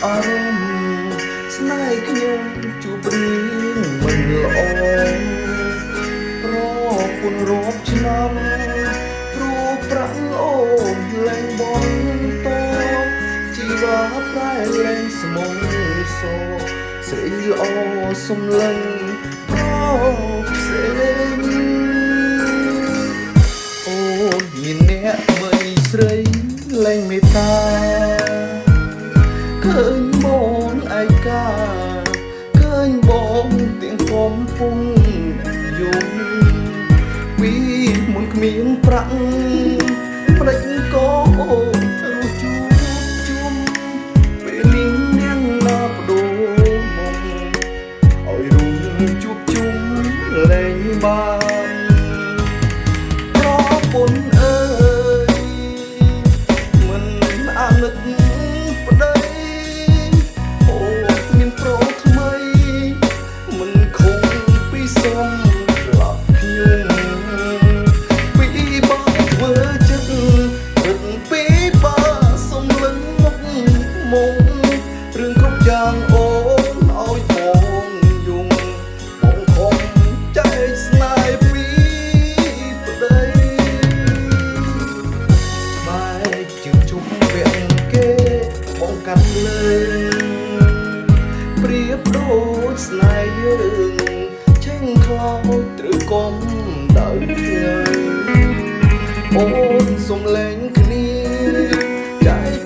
អារម្មណ៍ស្នេហ៍ខ្ញុំជួបរឿងមិនល្អប្រពន្ធរាប់ឆ្នាំព្រោះប្រាក់អូនលែងបន្តជីវ៉ាប្រែលែងស្មងសស្រីល្អសំឡេងប្រផ្សេងអូនមានអ្នកបីស្រីលែងមេត្តាឃើញបងឯកាឃើញបងទៀងកំពុងយំពីមុនគ្មានប្រាក់ផ្ដេចក៏អូនរស់ជួបជុំពេលនេះនាងណាបដូរមកឲ្យរួមជួបជុំលែងបានប្រពន្ធអើយមិនអាណិតប្តីអូមានប្រុសថ្មីមិនខំពីសុំស្លាប់ខ្ញុំពីបងធ្វើចិត្តរឹកពីបាសុំលឹងមុខមុំរឿងគ្រប់យ៉ាងអូនឲ្យបងយំបងខំចែកស្នេហ៍ពីប្តីបែកជើងជុំវាំងគេបងកាត់លើប្រៀបដូចស្នេហ៍យើងឆេងខ្លោចត្រូវកុំដៅថ្ងៃអូនសុំលែងគ្នាចែក